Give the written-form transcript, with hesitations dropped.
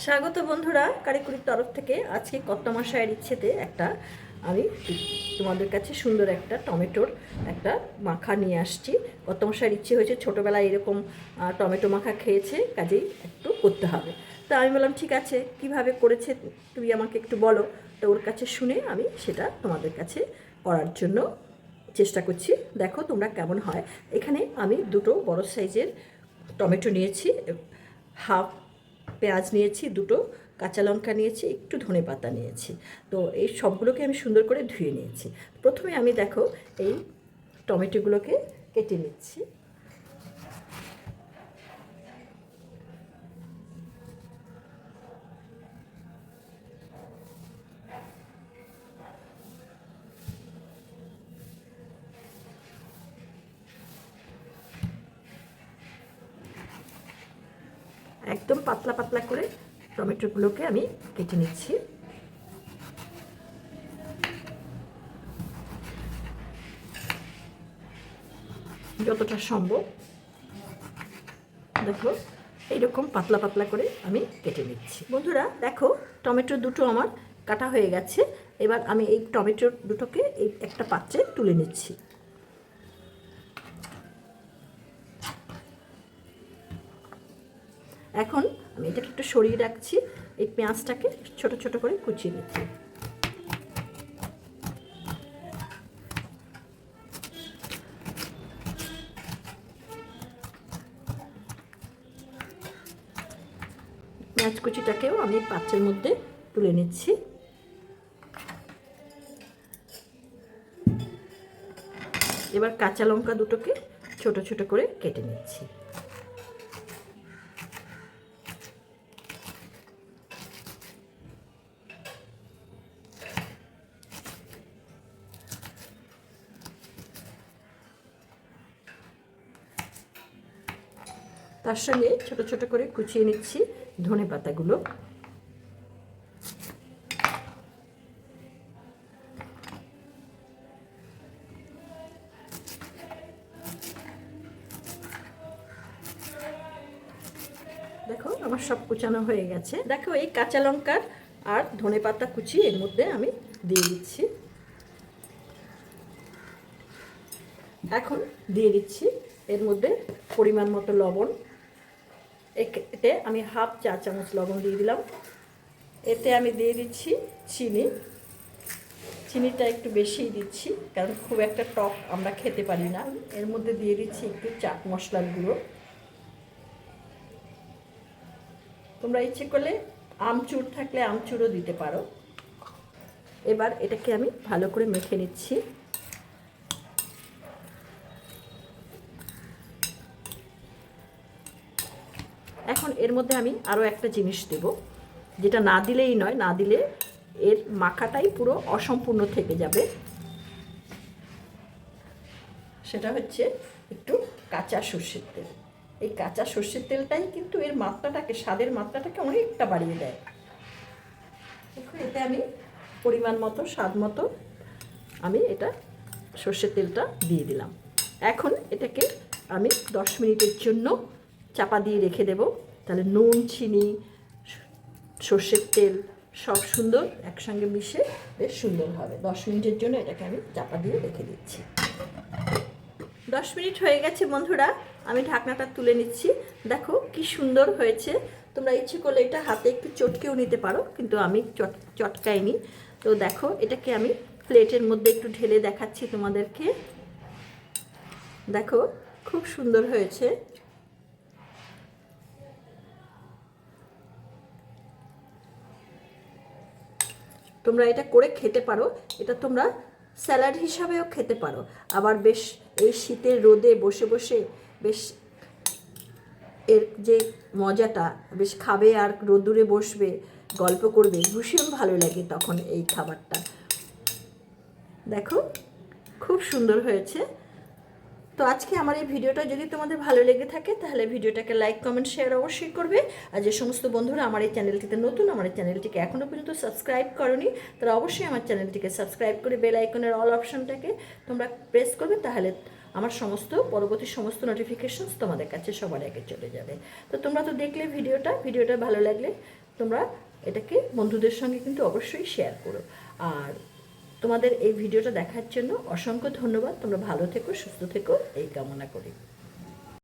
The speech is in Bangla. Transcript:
স্বাগত বন্ধুরা, কারিকুরির তরফ থেকে আজকে কর্তামশাইয়ের ইচ্ছেতে আমি তোমাদের কাছে সুন্দর একটা টমেটোর একটা মাখা নিয়ে আসছি। কর্তামশাইয়ের ইচ্ছে হয়েছে, ছোটোবেলায় এরকম টমেটো মাখা খেয়েছে, কাজেই একটু করতে হবে। তা আমি বললাম ঠিক আছে, কিভাবে করেছে তুমি আমাকে একটু বলো। তো ওর কাছে শুনে আমি সেটা তোমাদের কাছে করার জন্য চেষ্টা করছি। দেখো তোমরা কেমন হয়। এখানে আমি দুটো বড় সাইজের টমেটো নিয়েছি, হাফ পেঁয়াজ নিয়েছি, দুটো কাঁচা লঙ্কা নিয়েছি, একটু ধনেপাতা নিয়েছি। তো এই সবগুলোকে আমি সুন্দর করে ধুয়ে নিয়েছি। প্রথমে আমি দেখো এই টমেটোগুলোকে কেটে নিচ্ছি। একদম পাতলা পাতলা করে টমেটোগুলোকে আমি কেটে নিচ্ছি। যতটা সম্ভব দেখো এইরকম পাতলা পাতলা করে আমি কেটে নিচ্ছি। বন্ধুরা দেখো টমেটো দুটো আমার কাটা হয়ে গেছে। এবার আমি এই টমেটো দুটোকে এই একটা পাত্রে তুলে নিচ্ছি। এখন আমি এটাকে একটু সরিয়ে রাখছি। এই পেঁয়াজটাকে ছোট ছোট করে কুচিয়ে নিচ্ছি। পেঁয়াজ কুচিটাকেও আমি পাত্রের মধ্যে তুলে নিচ্ছি। এবার কাঁচা লঙ্কা দুটোকে ছোট ছোট করে কেটে নিচ্ছি। তার সঙ্গে ছোট ছোট করে কুচিয়ে নিচ্ছি ধনেপাতাগুলো। দেখো আমার সব কুচানো হয়ে গেছে। দেখো এই কাঁচা লঙ্কার আর ধনেপাতা কুচি এর মধ্যে আমি দিয়ে দিচ্ছি। এখন দিয়ে দিচ্ছি এর মধ্যে পরিমাণ মতো লবণ। এতে আমি হাফ চা চামচ লবণ দিয়ে দিলাম। এতে আমি দিয়ে দিচ্ছি চিনি। চিনিটা একটু বেশিই দিচ্ছি, কারণ খুব একটা টক আমরা খেতে পারি না। এর মধ্যে দিয়ে দিচ্ছি একটু চাট মশলার গুঁড়ো। তোমরা ইচ্ছে করলে আমচুর থাকলে আমচুরও দিতে পারো। এবার এটাকে আমি ভালো করে মেখে নিচ্ছি। এখন এর মধ্যে আমি আরও একটা জিনিস দেব, যেটা না দিলেই নয়, না দিলে এর মাখাটাই পুরো অসম্পূর্ণ থেকে যাবে। সেটা হচ্ছে একটু কাঁচা সর্ষের তেল। এই কাঁচা সর্ষের তেলটাই কিন্তু এর মাত্রাটাকে, স্বাদের মাত্রাটাকে অনেকটা বাড়িয়ে দেয়। দেখো এতে আমি পরিমাণ মতো, স্বাদ মতো আমি এটা সর্ষের তেলটা দিয়ে দিলাম। এখন এটাকে আমি 10 মিনিটের জন্য চাপা দিয়ে রেখে দেব। তাহলে নুন, চিনি, সর্ষের তেল সব সুন্দর একসঙ্গে মিশে বেশ সুন্দর হবে। 10 মিনিটের জন্য এটাকে আমি চাপা দিয়ে রেখে দিচ্ছি। 10 মিনিট হয়ে গেছে বন্ধুরা, আমি ঢাকনাটা তুলে নিচ্ছি। দেখো কি সুন্দর হয়েছে। তোমরা ইচ্ছে করলে এটা হাতে একটু চটকেও নিতে পারো, কিন্তু আমি চটকাইনি। তো দেখো এটাকে আমি প্লেটের মধ্যে একটু ঢেলে দেখাচ্ছি তোমাদেরকে। দেখো খুব সুন্দর হয়েছে। তোমরা এটা করে খেতে পারো। এটা তোমরা স্যালাড হিসাবেও খেতে পারো। আবার বেশ এই শীতের রোদে বসে বসে বেশ এর যে মজাটা, বেশ খাবে আর রোদ্দুরে বসবে, গল্প করবে, ভীষণ ভালো লাগে তখন এই খাবারটা। দেখো খুব সুন্দর হয়েছে। তো আজকে আমার এই ভিডিওটা যদি তোমাদের ভালো লেগে থাকে, তাহলে ভিডিওটাকে লাইক, কমেন্ট, শেয়ার অবশ্যই করবে। আর যে সমস্ত বন্ধুরা আমার এই চ্যানেলটিতে নতুন, আমার এই চ্যানেলটিকে এখনও পর্যন্ত সাবস্ক্রাইব করনি, তারা অবশ্যই আমার চ্যানেলটিকে সাবস্ক্রাইব করে বেল আইকনের অল অপশনটাকে তোমরা প্রেস করবে। তাহলে আমার পরবর্তী সমস্ত নোটিফিকেশনস তোমাদের কাছে সবার আগে চলে যাবে। তো তোমরা তো দেখলে ভিডিওটা ভালো লাগলে তোমরা এটাকে বন্ধুদের সঙ্গে কিন্তু অবশ্যই শেয়ার করো। আর তোমাদের এই ভিডিওটা দেখার জন্য অসংখ্য ধন্যবাদ। তোমরা ভালো থেকো, সুস্থ থেকো, এই কামনা করি।